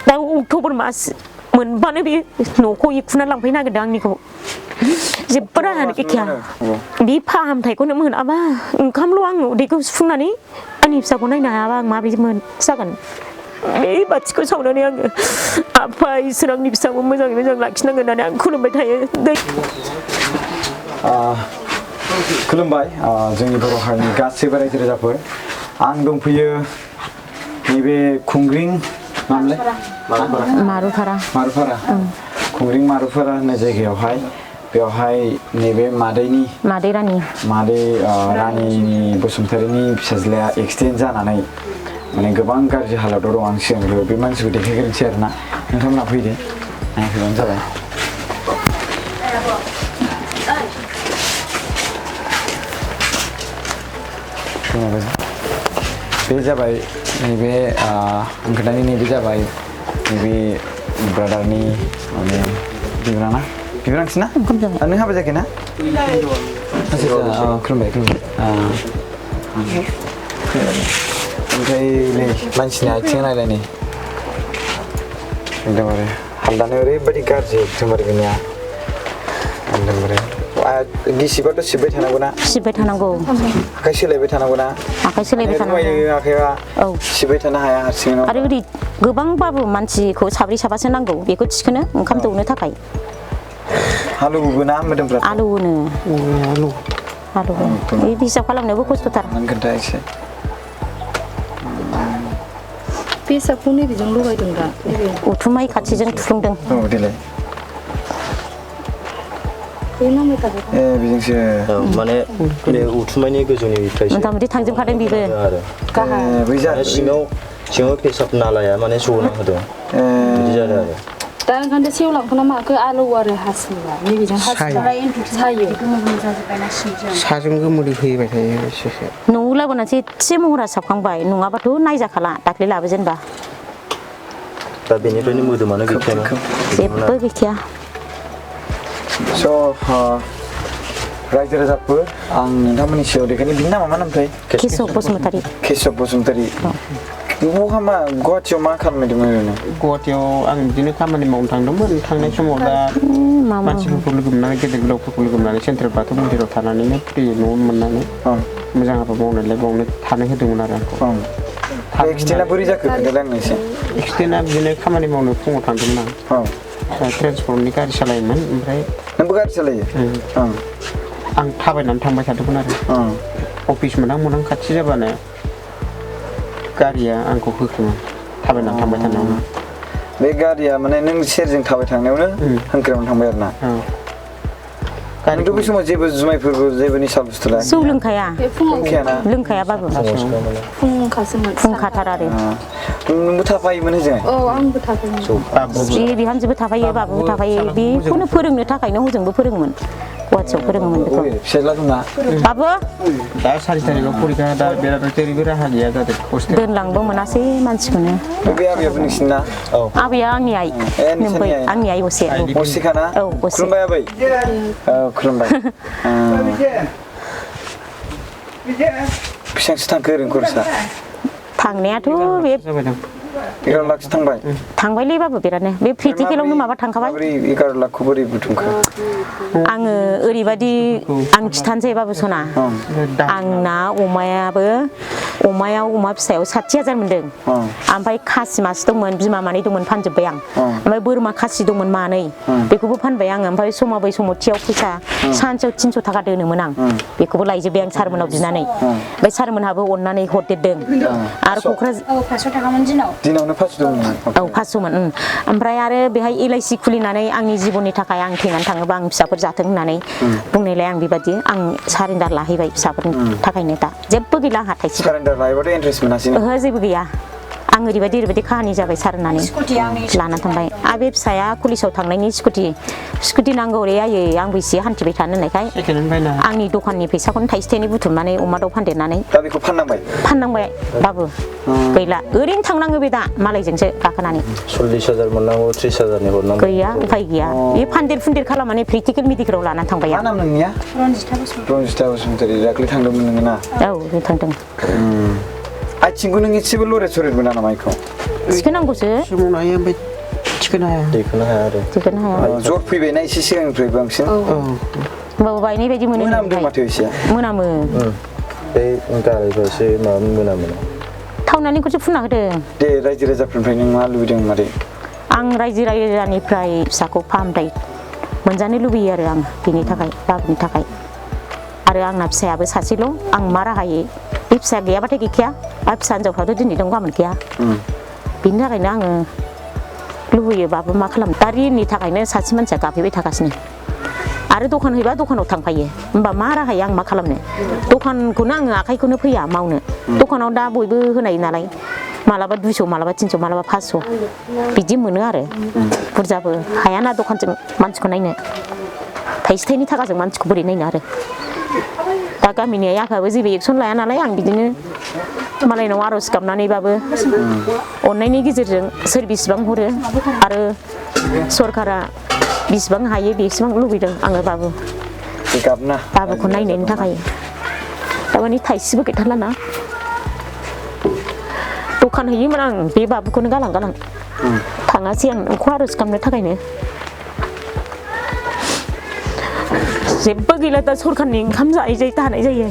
दा अक्ट'बर मास मोनबानो बे न'खौ इखुना लांफैनो नागिरदों आंनिखौ जेबो राहायानो गैखाया बे फाहामथायखौनो मोनाबा ओंखामल' आङो उदैखौ सुफुंनानै आंनि फिसाखौ नायनो हायाबा आं माबायदि जागोन बे बाथिखौ सावनानै आङो आफा इसोर आंनि फिसाखौ मोजाङै मोजां लाखिनांगोन होननानै आं खुलुमबाय थायो खुलुमबाय जोंनि बर' हारिनि गासैबो रायजो राजाफोर आं दंफैयो नैबे खुंग्रिं मारुफारा खुंग्रिं मारुफारा होननाय जायगायावहाय बेवहाय नैबे मादै रानिनि बसुमतारीनि फिसाज्लाया एक्सिडेन्ट जानानै माने गोबां गाज्रि हालोदाव दं आं सिगांग्रो बे मानसिखौ देखायग्रोनोसै आरोना नोंथांमोना फैदो नायफैबानो जाबाय बे जाबाय नैबे आं खोन्थानि नैबे जाबाय नैबे ब्रादारनि माने बिबोनांसि ना नों हाबा जायाखै ना खुलुमबाय ओमफ्राय नै मानसिनि आथिं नायलाय नै एकदमबारे हालदानो ओरैबायदि गाज्रि एकदमबारे बेनिया एकदमबारे गिसिबाथ' सिबबाय थानांगौ आखाइ सोलायबाय थानांगौ ना आखाइया सिबबाय थानो हाया हारसिङैनो आरो ओरै गोबांबाबो मानसिखौ साब्रै साबासो नांगौ बेखौ थिखोनो ओंखाम दौनो थाखाय हालौवो ना मोदोमफ्रा हालौवो बे हिसाब खालामनोबो खस्थ'थार खोन्था एसे पेसाबखौ नैबेजों लगायदों दा उथुमाय खाथिजों थुफ्लुंदों देलाय बेजोंसो माने बे उथुमायनि गोजौनिफ्रायसो मथा मथि थांजोबखादों बेबो सिङाव पेसाब नालाया माने ज'ना होदों बिदि जादों आरो दा ओंखायनो सेवलांखोना माखो आलौवो आरो हासिबा नैबेजों सायो साजों गोमोदै फैबाय थायो एसे न'आव लाबोनानैसो एसे महरा साबखांबाय नङाबाथ' नायजाखाला दाख्लै लाबो जेनेबा दा बेनिफ्रायनो मोदोमानो गैखाया जेबो गैखाया रायजो राजाफोर आं नोंथांमोननि सिगाङाव देखायनो बिनि नामा मा नामथाय केशव बसुमतारी बहा मा गुवाहाटियाव मा खालामदोंमोन ओरैनो गुवाहाटियाव आं बिदिनो खामानि मावनो थांदोंमोन थांनाय समाव दा मानसिफोरखौ लोगो मोननानै गेदेर गोलावफोरखौ लोगो मोननानै सेन्ट्रेल बाथौ मन्दिराव थानानैनो फ्रि न'आव मोननानै मोजां हाबा मावनायलाय बावनो थानो होदोंमोन आरो आंखौ एक्सिडेन्टआ बोरै जाखो खोन्थालाय आंनो एसे एक्सिडेन्टआ बिदिनो खामानि मावनो फुङाव थांदोंमोन आं ट्रेन्सपर्टनि गारि सालायोमोन ओमफ्राय नोंबो गारि सालायो आं थाबायनानै थांबाय थादोंमोन आरो अफिस मोनहां खाथि जाबानो गारिया आंखौ होखोमोन थाबायनानै थांबाय थानायावनो बे गारिया माने नों सेरजों थाबाय थांनायावनो होंख्रेमनानै थांबाय आरो ना नोंथ' बै समाव जेबो जुमायफोरबो जेबो निसा बुस्थु लाया जौ लोंखाया लोंखायाबाबो फुंखाथार आरो नोंबो थाफायोमोन होजों आंबो थाफायोमोन बिहामजोबो थाफायो बाबुबो थाफायो बेखौनो फोरोंनो थाखायनो हजोंबो फोरोङोमोन गुवाहाटियाव फोरोङोमोन बेखौ फिसाज्ला दंना बाबु दा 4 तारिखआव फरिखा दा बिराद जेरैबो राहा गैया जादों दोनलांबो मोनासै मानसिखौनो बे आबैयाबो नोंसिना आबैया आंनि आइ आंनि आइ असेखाना खुलुमबाय आबै खुलुमबाय बेसेबांसो थांखो ओरैनो खरसा थांनायाथ' बे 11 लाखसो थांबायलै बाबु बिरादनो बे प्रेक्टिकेलावनो माबा थांखाबाय 11 लाखखौ बोरै बुथुमखो आङो ओरैबायदि आं खिथानोसै बाबु सना आंना अमायाव अमा फिसायाव 60,000 मोनदों ओमफ्राय खासि मासे दंमोन बिमा मानै दंमोन फानजोब्बाय आं ओमफ्राय बोरमा खासि दंमोन मानै बेखौबो फानबाय आङो ओमफ्राय समाथियाव फैसा सानसेयाव 300 थाखा दोनोमोन आं बेखौबो लायजोब्बाय आं सारमोनाव बिनानै ओमफ्राय सारमोनहाबो अननानै हरदेरदों आरो क'क्राझार 500 थाखामोन दिनावनो 500 दंमोन 500मोन ओमफ्राय आरो बेहाय LIC खुलिनानै आंनि जिबननि थाखाय आं थैनानै थाङोबा आं फिसाफोर जाथों होननानै बुंनायलाय आं बेबायदि आं सारेन्डार लाहैबाय फिसाफोरनि थाखायनो दा जेबो गैला आंहा थाइसे सारेन्डार लायोबाथ' इन्ट्रेस्ट मोनासै ओहो जेबो गैया आं ओरैबायदि खाहानि जाबाय सार होननानै लानानै थांबाय आरो बे फिसाया कलेजाव थांनायनि स्कुटि नांगौ रे आयै आंबो एसे हान्थिबाय थानो होननायखाय आंनि दखाननि फैसाखौनो थाइसे थाइनै बुथुमनानै अमा दाउ फानदेरनानै दा बेखौ फाननांबाय बाबु गैला ओरैनो थांनाङो बे दा मालायजोंसो गाखोनानै 40,000 मोननांगौ 30,000नि हरनांगौ गैया उफाय गैया बे फानदेर खालामनानै प्रेक्टिकेल मेडिकेलाव लानानै थांबाय मा नाम नोंनिया रनजिता बसुमतारी दाख्लै थांदोंमोन नोङो ना औ थांदों आथिंखौ नों एसेबो लरे सरे मोना नामा इखौ थिखोनांगौसो समावनो हायो ओमफ्राय थिखोनो हाया दैखोनो हाया आरो थिखोनो हाया जर फैबायना एसे सिगांनिफ्राय बांसिन होमबाबो बायनाय बायदि मोनो मोनामदों माथो एसे मोनामो बे गारायबा एसे माबा मोनामो थावनानैखौसो फुनना होदों दे रायजो राजाफोरनिफ्राय नों मा लुबैदों मादै आं रायजो राजानिफ्राय फिसाखौ फाहामथाय मोनजानो लुबैयो आरो आं बेनि थाखाय बाबुनि थाखाय आरो आंना फिसायाबो सासेल' आं मा राहायै बे फिसा गैयाबाथाय गैखाया आरो फिसा हिनजावफ्राथ' दिनै दं गाबोन गैया बेनि थाखायनो आङो लुबैयो बाबु मा खालाम दा रिननि थाखायनो सासे मानसिया गाबहैबाय थागासिनो आरो दखान हैबा दखानाव थांफायो होमबा मा राहायै आं मा खालामनो दखानखौनो आङो आखाइखौनो फैया मावनो दखानाव दा बयबो होनाय नालाय मालाबा 200 मालाबा 300 मालाबा 500 बिदि मोनो आरो बुरजाबो हायाना दखानजों मानसिखौ नायनो थाइसे थाइनै थाखाजों मानसिखौ बोरै नायनो आरो दा गामिनि आइ आफायाबो जेबो एक्सन लाया नालाय आं बिदिनो मालायनाव आर'ज गाबनानैबाबो अननायनि गेजेरजों सोर बिसिबां हरो आरो सरकारा बिसिबां हायो बेसेबां लुबैदों आङो बाबुखौ नायनायनि थाखाय दामानि थाइसेबो गैथारलाना दखान हैयोमोन आं बे बाबुखौनो गालां गालां थाङासै आं नोंखौ आर'ज गाबनो थाखायनो जेबो गैला दा सरकारनि ओंखाम जायै थानाय जायो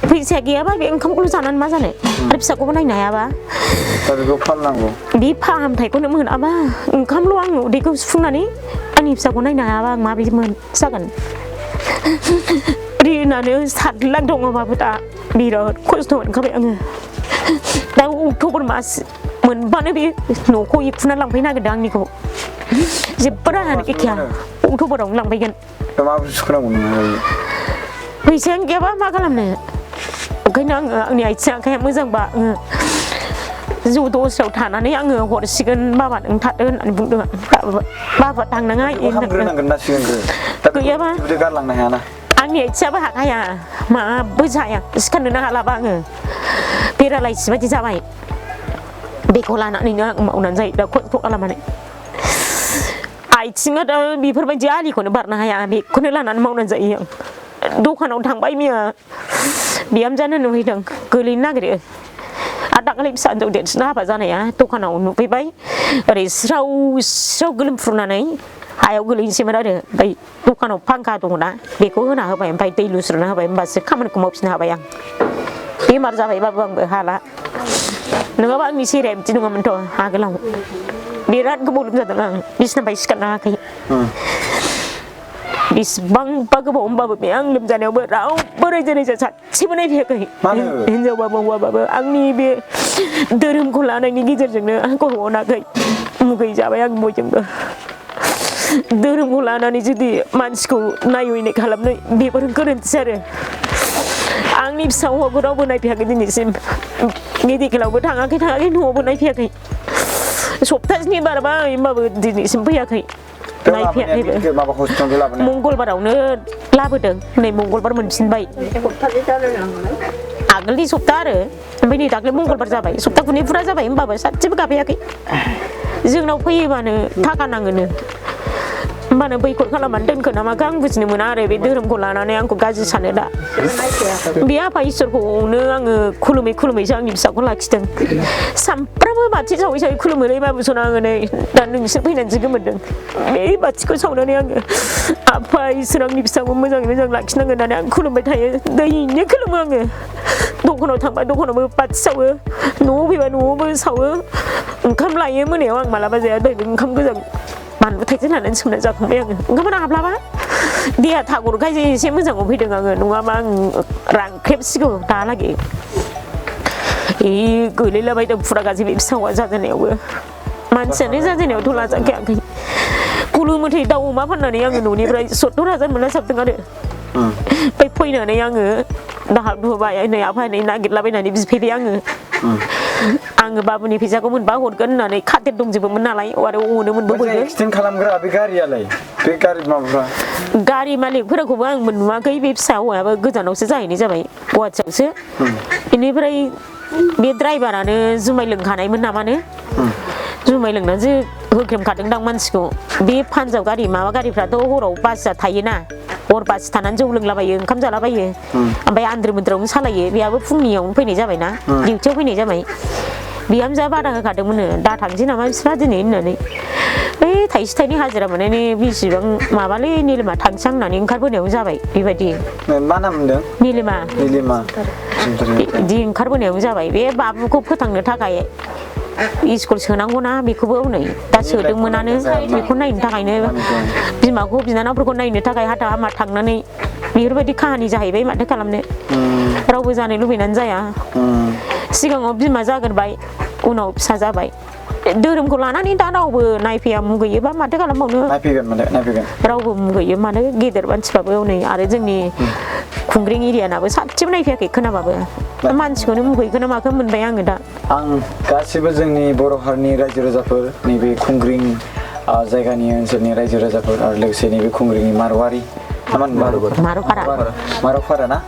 फैसाया गैयाबा बे ओंखामखौल' जानानै मा जानो आरो फिसाखौबो नायनो हायाबा दा बेखौ फाननांगौ बे फाहामथायखौनो मोनाबा ओंखामल' आं उदैखौ सुफुंनानै आंनि फिसाखौ नायनो हायाबा आं माबायदि जागोन रिनानो 7 लाख दङबाबो दा बिराद खस्थ' मोनखाबाय आङो दा अक्ट'बर मास मोनबानो बे न'खौ इखुना लांफैनो नागिरदों आंनिखौ जेबो राहायानो गैखाया अक्ट'बरावनो लांफैगोन दा माबोरै सुखुनांगौ नोङो फैसायानो गैयाबा मा खालामनो ओंखायनो आङो आंनि आथिं आखाइया मोजांबा आङो जौ दस्रायाव थानानै आङो हरसिगोन बाबा नों थादो होननानै बुंदों बाबा थांनाङा गैयाबा गारलांनो हायाना आंनि आथिङाबो हाखाया माबो जाया सिखारनोनो हालाबा आङो पेरालाइसिस बायदि जाबाय बेखौ लानानैनो आं मावनानै जायो दा खस्थ' खालामनानै आथिङा दा बेफोरबायदि आलिखौनो बारनो हाया बेखौनो लानानै मावनानै जायो आं दखानाव थांबाय मैया बिहामजोआनो नुहैदों गोलैनो नागिरो आरो दाखालि फिसा हिनजाव देरसिन हाबा जानाया दखानाव नुफैबाय ओरै स्राव स्राव गोलोमफ्रुनानै हायाव गोलैनोसैमोन आरो ओमफ्राय दखानाव फांखा दङना बेखौ होना होबाय ओमफ्राय दै लुस्रना होबाय होमबासो खामानिखौ मावफिननो हाबाय आं बेमार जाबायबाबो आंबो हाला नङाबा आंनि सेहेराया बिदि नङामोनथ' आगोलाव बिराद गोबाव लोमजादों आं बिसिनानिफ्राय सिखारनो हायाखै बेसेबांबा गोबाव होमबाबो बे आं लोमजानायावबो रावबो रायजो राजा सासेबो नायफैयाखै हिनजावबाबो हौवाबाबो आंनि बे धोरोमखौ लानायनि गेजेरजोंनो आंखौ अनाखै मुगै जाबाय आं बयजोंबो धोरोमखौ लानानै जुदि मानसिखौ नायनाय खालामनाय बेफोर गोरोन्थि आरो आंनि फिसा हौवाखौ रावबो नायफैयाखै दिनैसिम मेडिकेलावबो थाङाखै न'आवबो नायफैयाखै सप्तासेनि बारबाय होमबाबो दिनैसिम फैयाखै नायफैयाखैबो मंगलबारावनो लाबोदों नै मंगलबार मोनफिनबाय आगोलनि सप्ता आरो ओमफ्राय नै दाख्लै मंगलबार जाबाय सप्ता खुनै फुरा जाबाय होमबाबो सासेबो गाफैयाखै जोंनाव फैयोबानो थाखा नाङोनो होमबानो बैखद खालामनानै दोनखो ना माखो आं बुजिनो मोना आरो बे धोरोमखौ लानानै आंखौ गाज्रि सानो दा बे आफा इसोरखौनो आङो खुलुमैसो आंनि फिसाखौ लाखिदों सामफ्रामबो बाथि सावै खुलुमोलै बाबुसना आङो नै दा नोंसोर फैनानैसो गोमोरदों बे बाथिखौ सावनानै आङो आफा इसोर आंनि फिसाखौ मोजाङै मोजां लाखिनांगोन होननानै आं खुलुमबाय थायो दैनो खुलुमो आङो दखानाव थांबा दखानावबो बाथि सावो न'आव फैबा न'आवबो सावो ओंखाम लायो मोनायाव आं मालाबा जाया दहायबो ओंखाम गोजां बानलु थाइसे होनानै सोमना जाखांबाय आङो ओंखामखौनो हाब्लाबा देहा थागरखायसो एसे मोजाङाव फैदों आङो नङाबा आं रांख्रेबसिगौ दाहालागै गोलैलाबायदों फुरा गाज्रि बे फिसा हौवा जाजेननायावबो मानसियानो जाजेननायावथ' लाजाखायाखै कुलु मथे दाउ अमा फाननानै आङो न'निफ्राय 70,000 मोनना साबदों आरो ओमफ्राय फैनानै आङो दाहार दुबाय नै आफा नै नागिरलाबायनानै बिफैबाय आङो बाबुनि फैसाखौ मोनबा हरगोन होननानै खाथेर दंजोबोमोन नालाय आरो अनोमोनबो बयबो एक्सटेन्ड खालामग्रा बे गारियालाय बे गारि माबाफ्रा गारि मालिकफोरखौबो आं नुवाखै बे फिसा हौवायाबो गोजानावसो जाहैनाय जाबाय गुवाहाटियावसो बेनिफ्राय बे ड्राइभारानो जुमाय लोंखानायमोन नामानो जुमाय लोंनानैसो होख्रेमखादोंदां मानसिखौ बे पान्जाब गारि माबा गारिफ्राथ' हराव बासआ थायोना हर बासि थानानै जौ लोंलाबायो ओंखाम जालाबायो ओमफ्राय आन्द्रो मोन्द्रोआवनो सालायो बेहाबो फुंनियावनो फैनाय जाबायना डिउटियाव फैनाय जाबाय बिहामजोआ बादा होखादोंमोननो दा थांसै नामा बिस्रा दिनै होननानै ओइ थाइसे थाइनै हाजिरा मोननायनि बेसेबां माबालै निलिमा थांसां होननानै ओंखारबोनायाव जाबाय बेबायदि मा नाम होनदों निलिमा बिदि ओंखारबोनायाव जाबाय बे बाबुखौ फोथांनो थाखाय स्कुल सोनांगौना बेखौबो हनै दा सोदोंमोनानो बेखौ नायनो थाखायनो बिमाखौ बिनानावफोरखौ नायनो थाखाय हाथा हामा थांनानै बेफोरबायदि काहानि जाहैबाय माथो खालामनो रावबो जानो लुबैनानै जाया सिगाङाव बिमा जागोरबाय उनाव फिसा जाबाय धोरोमखौ लानानै दा रावबो नायफैया मुगैयोबा माथो खालामबावनो नायफैगोन रावबो मुगैयो मानो गेदेर मानसिबाबो हनै आरो जोंनि खुंग्रिं एरियानाबो सासेबो नायफैयाखै खोनाबाबो मानसिखौनो मुगैखोना माखो मोनबाय आङो दा आं गासिबो जोंनि बर' हारिनि रायजो राजाफोर नैबे खुंग्रिं जायगानि ओनसोलनि रायजो राजाफोर आरो लोगोसे नैबे खुंग्रिंनि मारवारि मारावफारा ना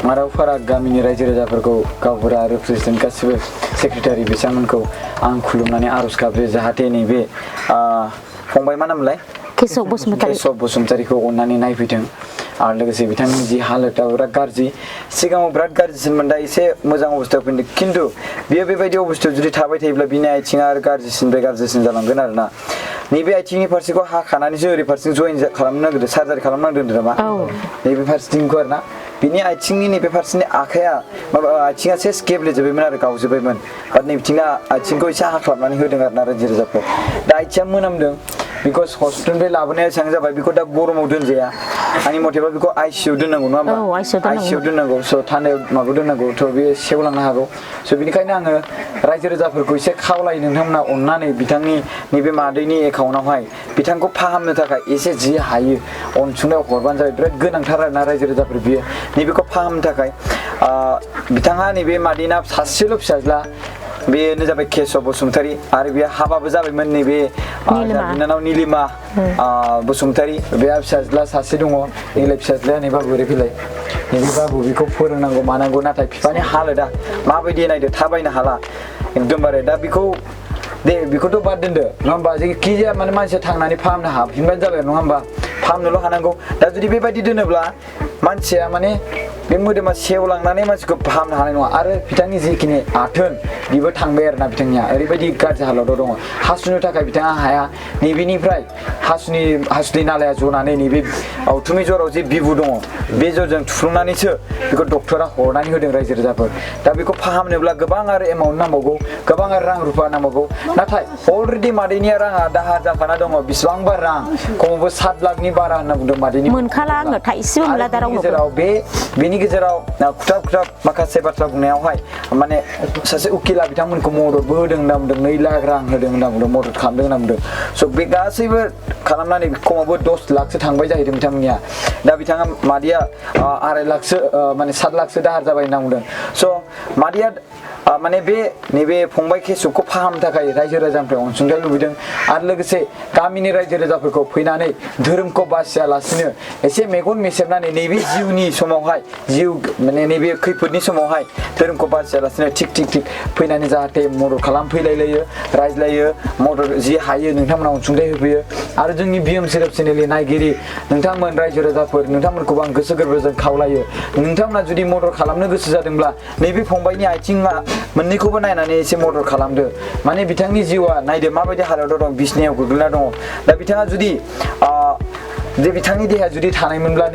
मारावफारा गामिनि रायजो राजाफोरखौ गावबुरा रिप्रेजेन्टेन्ट गासिबो सेक्रेटारि बिथांमोनखौ आं खुलुमनानै आर'ज गाबो जाहाथे नैबे फंबाय मा नामलाय केशव बसुमतारीखौ अननानै नायफैथों आरो लोगोसे बिथांनि जि हालोदा बिराद गाज्रि सिगाङाव बिराद गाज्रिसिनमोन दा एसे मोजां अबस्थायाव फैदों खिन्थु बियो बेबायदि अबस्थायाव जुदि थाबाय थायोब्ला बिनि आथिङा आरो गाज्रिसिननिफ्राय गाज्रिसिन जालांगोन आरोना नैबे आथिंनि फारसेखौ हाखानानैसो ओरै फारसेजों जइन खालामनो नागिरदों सार्जारि खालामनांदों नामा नैबे फारसेथिंखौ आरोना बिनि आथिंनि नैबे फारसेनि आखाइया माबा आथिङा सेस गेब्लेजोब्बायमोन आरो गावजोब्बायमोन बाट नैबिथिंना आथिंखौ एसे हाख्लाबनानै होदों आरोना रायजो राजाफोर दा आथिङा मोनामदों बिकज हस्पिटालनिफ्राय लाबोनाया एसेबां जाबाय बेखौ दा गरमाव दोनजाया आंनि मथेबा बेखौ आइसिइउ दोननांगौ नङा होमबा आइसिइउ दोननांगौ स' थान्दायाव माबा दोननांगौ थ' बेयो सेवलांनो हागौ स' बेनिखायनो आङो रायजो राजाफोरखौ एसे खावलायो नोंथांमोना अननानै बिथांनि नैबे मादैनि एकाउन्टावहाय बिथांखौ फाहामनो थाखाय एसे जि हायो अनसुंथाइ हरबानो जाबाय बिराद गोनांथार आरोना रायजो राजाफोर बियो नैबेखौ फाहामनो थाखाय बिथाङा नैबे मादैना सासेल' फिसाज्ला बेनो जाबाय केशव बसुमतारी आरो बेयो हाबाबो जाबायमोन नैबे बिनानाव निलिमा बसुमतारी बे फिसाज्ला सासे दङ नैलाय फिसाज्लाया नै बाबु ओरै फैलाय नैबे बाबु बेखौ फोरोंनांगौ मानांगौ नाथाय बिफानि हालोदा माबायदि नायदो थाबायनो हाला एकदमबारे दा बेखौ दे बेखौथ' बाद दोनदो नङा होमबा जायखिजाया माने मानसिया थांनानै फाहामनो हाफिनबानो जाबाय नङा होमबा फाहामनोल' हानांगौ दा जुदि बेबायदि दोनोब्ला मानसिया माने बे मोदोमा सेवलांनानै मानसिखौ फाहामनो हानाय नङा आरो बिथांनि जिखिनि आथोन बेबो थांबाय आरोना बिथांनिया ओरैबायदि गाज्रि हालोदाव दङ हासुनो थाखाय बिथाङा हाया नैबेनिफ्राय हासुदै नालाया जनानै नैबे उथुमै जराव जे बिबु दङ बे जरजों थुफ्लुंनानैसो बेखौ डक्टरा हरनानै होदों रायजो राजाफोर दा बेखौ फाहामनोब्ला गोबां आरो एमाउन्ट नांबावगौ गोबां आरो रां रुफा नांबावगौ नाथाय अलरेडि मादैनिया राङा दाहार जाखाना दङ बेसेबांबा रां खमावबो 7 लाखनि बारा होनना बुंदों मादैनि मोनखाला आङो थाइसेबो मोनला दा रावनावबो बेनि गेजेराव खुथाब माखासे बाथ्रा बुंनायावहाय माने सासे उकिला बिथांमोनखौ मददबो होदों होनना बुंदों 2 लाख रां होदों होनना बुंदों मदद खालामदों होनना बुंदों स' बे गासैबो खालामनानै खमावबो 10 लाखसो थांबाय जाहैदों बिथांमोननिया दा बिथाङा मादैया 2.5 लाखसो माने 7 लाखसो दाहार जाबाय होनना बुंदों स' मादैया माने नैबे फंबाय केशवखौ फाहामनो थाखाय रायजो राजानिफ्राय अनसुंथाइ लुबैदों आरो लोगोसे गामिनि रायजो राजाफोरखौ फैनानै धोरोमखौ बासियालासिनो एसे मेगन मेसेबनानै नैबे जिउनि समावहाय माने नैबे खैफोदनि समावहाय धोरोमखौ बासियालासिनो थिग फैनानै जाहाथे मदद खालामफैलायलायो रायज्लायो मदद जि हायो नोंथांमोना अनसुंथाइ होफैयो आरो जोंनि बिएम सेरेफ चेनेलनि नायगिरि नोंथांमोन रायजो राजाफोर नोंथांमोनखौबो आं गोसो गोरबोजों खावलायो नोंथांमोना जुदि मदद खालामनो गोसो जादोंब्ला नैबे फंबायनि आथिङा मोननैखौबो नायनानै एसे मदद खालामदो माने बिथांनि जिउआ नायदो माबायदि हालोदाव दं बिसनायाव गोग्लैना दङ दा बिथाङा जुदि जे बिथांनि देहाया जुदि थानायमोनब्ला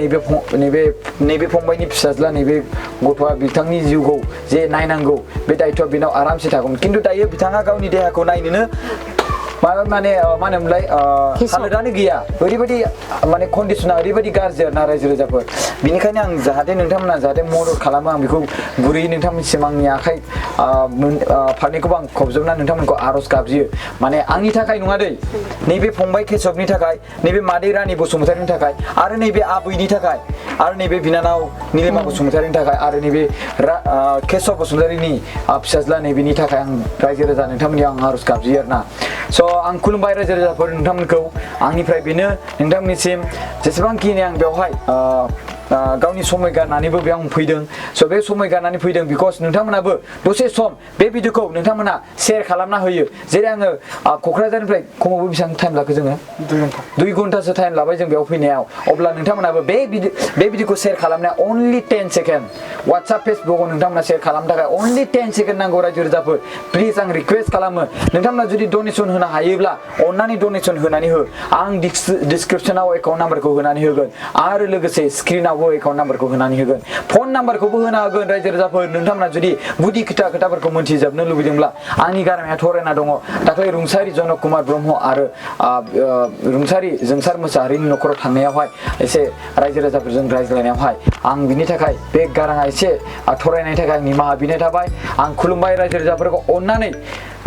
नैबे फंबायनि फिसाज्ला नैबे गथ'आ बिथांनि जिउखौ जे नायनांगौ बे दायथ'आ बेनाव आरामसे थागौमोन खिन्थु दायो बिथाङा गावनि देहाखौ नायनोनो माने मा होनोमोनलाय हालोदानो गैया ओरैबायदि माने कन्डिसना ओरैबायदि गाज्रि आरोना रायजो राजाफोर बिनिखायनो आं जाहाथे नोंथांमोना जाहाथे मदद खालामो आं बेखौ गुरैयै नोंथांमोनसिम आंनि आखाइ फारनैखौबो आं खबजोबना नोंथांमोनखौ आर'ज गाबजियो माने आंनि थाखाय नङा दै नैबे फंबाय केशवनि थाखाय नैबे मादै रानि बसुमतारीनि थाखाय आरो नैबे आबैनि थाखाय आरो नैबे बिनानाव निलिमा बसुमतारीनि थाखाय आरो नैबे केशव बसुमतारीनि फिसाज्ला नैबेनि थाखाय आं रायजो राजा नोंथांमोननि आं आर'ज गाबजियो आरोना स' आं खुलुमबाय रायजो राजाफोर नोंथांमोनखौ आंनिफ्राय बेनो नोंथांमोननिसिम जेसेबांखिनि आं बेवहाय गावनि समय गारनानैबो बेयाव फैदों स' बे समय गारनानै फैदों बिकज नोंथांमोनाबो दसे सम बे भिडिअखौ नोंथांमोना शेयार खालामना होयो जेरै आङो क'क्राझारनिफ्राय खमावबो बेसेबां टाइम लाखो जोङो 2 घन्टासो टाइम लाबाय जों बेयाव फैनायाव अब्ला नोंथांमोनाबो बे भिडिअखौ शेयार खालामनाया अनलि 10 सेकेन्ड वाट्सएप फेसबुकआव नोंथांमोना शेयार खालामनो थाखाय अनलि 10 सेकेन्ड नांगौ रायजो राजाफोर प्लिज आं रिक्वेस्ट खालामो नोंथांमोना जुदि डनेसन होनो हायोब्ला अननानै डनेसन होनानै हो आं डिसक्रिपसनाव एकाउन्ट नाम्बारखौ होनानै होगोन आरो लोगोसे स्क्रिनावबो एकाउन्ट नाम्बारखौ होनानै होगोन फन नाम्बारखौबो होना होगोन रायजो राजाफोर नोंथांमोना जुदि गुदि खोथाफोरखौ मोनथिजोबनो लुबैदोंब्ला आंनि गारामाया थरायना दङ दाख्लै रुंसारि जनक कुमार ब्रह्म आरो रुंसारि जोंसार मोसाहारिनि न'खराव थांनायावहाय एसे रायजो राजाफोरजों रायज्लायनायावहाय आं बिनि थाखाय बे गाराङा एसे थरायनायनि थाखाय निमाहा बिनाय थाबाय आं खुलुमबाय रायजो राजाफोरखौ अननानै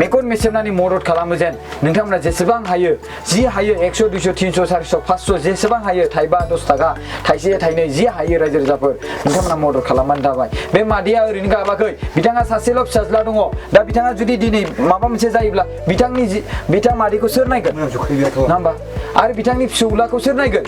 मेगन मेसेबनानै मदद खालामो जेन नोंथांमोना जेसेबां हायो जि हायो 100 200 300 400 500 जेसेबां हायो थाइबा 10 थाखा थाइसे थाइनै जि हायो रायजो राजाफोर नोंथांमोना मदद खालामबानो जाबाय बे मादैया ओरैनो गाबाखै बिथाङा सासेल' फिसाज्ला दङ दा बिथाङा जुदि दिनै माबा मोनसे जायोब्ला बिथां मादैखौ सोर नायगोन नङा होमबा आरो बिथांनि फिसौलाखौ सोर नायगोन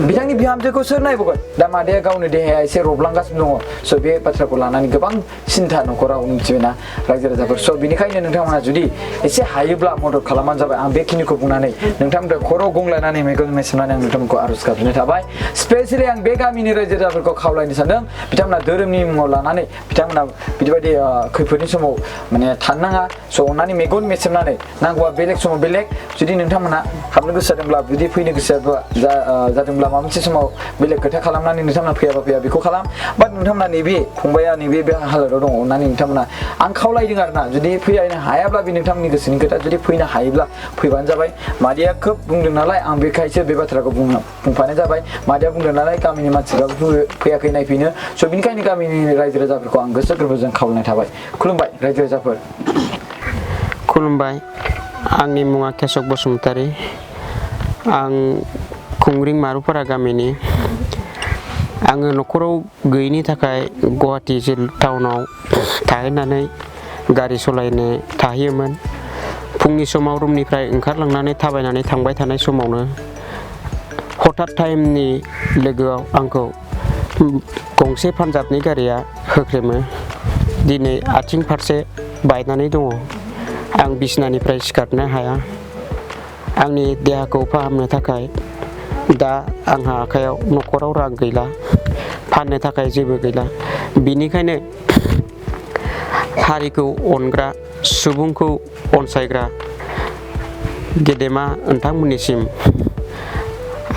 बिथांनि बिहामजोखौ सोर नायबावगोन दा मादैया गावनि देहाया एसे रबलांगासिनो दङ स' बे बाथ्राखौ लानानै गोबां सिन्था न'खराव मिथिबायना रायजो राजाफोर स' बिनिखायनो नोंथांमोना जुदि एसे हायोब्ला मदद खालामबानो जाबाय आं बेखिनिखौ बुंनानै नोंथांमोनखौ खर' गंलायनानै मेगन मेसेबनानै आं नोंथांमोनखौ आर'ज गाबज्रिनाय थाबाय स्पेसियेलि आं बे गामिनि रायजो राजाफोरखौ खावलायनो सानदों बिथांमोना धोरोमनि मुङाव लानानै बिथांमोना बिदिबायदि खैफोदनि समाव माने थानो नाङा स' अननानै मेगन मेसेबनानै नांगौबा बेलेग समाव बेलेग जुदि नोंथांमोना हाबनो गोसो जादोंब्ला जुदि फैनो गोसो जादोंब्ला माबा मोनसे समाव बेलेग खोथा खालामनानै नोंथांमोना फैयाबा फैया बेखौ खालाम बाट नोंथांमोना नैबे फंबाया नैबे बे हालोदाव दङ अननानै नोंथांमोना आं खावलायदों आरोना जुदि फैनो हायाब्ला बे नोंथांमोननि गोसोनि खोथा जुदि फैनो हायोब्ला फैबानो जाबाय मादैया खोब बुंदों नालाय आं बेखायसो बे बाथ्राखौ बुंफानाय जाबाय मादैया बुंदों नालाय गामिनि मानसिफ्राबो फैयाखै नायफैनो स' बिनिखायनो गामिनि रायजो राजाफोरखौ आं गोसो गोरबोजों खावलायनाय थाबाय खुलुमबाय रायजो राजाफोर खुलुमबाय आंनि मुङा केशब बसुमतारी आं खुंग्रिं मारुपारा गामिनि आङो न'खराव गैयैनि थाखाय गुवाहाटि टाउनाव थाहैनानै गारि सालायनो थाहैयोमोन फुंनि समाव रुमनिफ्राय ओंखारलांनानै थाबायनानै थांबाय थानाय समावनो हठात टाइमनि लोगोआव आंखौ गंसे पान्जाबनि गारिया होख्रेमो दिनै आथिं फारसे बायनानै दङ आं बिसनानिफ्राय सिखारनो हाया आंनि देहाखौ फाहामनो थाखाय दा आंहा आखायाव न'खराव रां गैला फाननो थाखाय जेबो गैला बिनिखायनो हारिखौ अनग्रा सुबुंखौ अनसायग्रा गेदेमा नोंथांमोननिसिम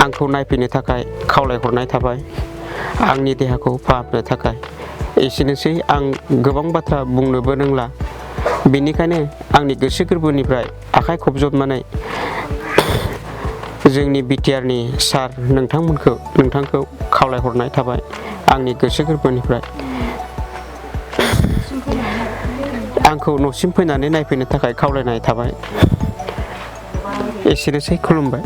आंखौ नायफैनो थाखाय खावलायहरनाय थाबाय आंनि देहाखौ फाहामनो थाखाय एसेनोसै आं गोबां बाथ्रा बुंनोबो रोंला बेनिखायनो आंनि गोसो गोरबोनिफ्राय आखाइ खबजबनानै जोंनि बिटिआरनि सार नोंथांखौ खावलायहरनाय थाबाय आंनि गोसो गोरबोनिफ्राय आंखौ न'सिम फैनानै नायफैनो थाखाय खावलायनाय थाबाय एसेनोसै खुलुमबाय।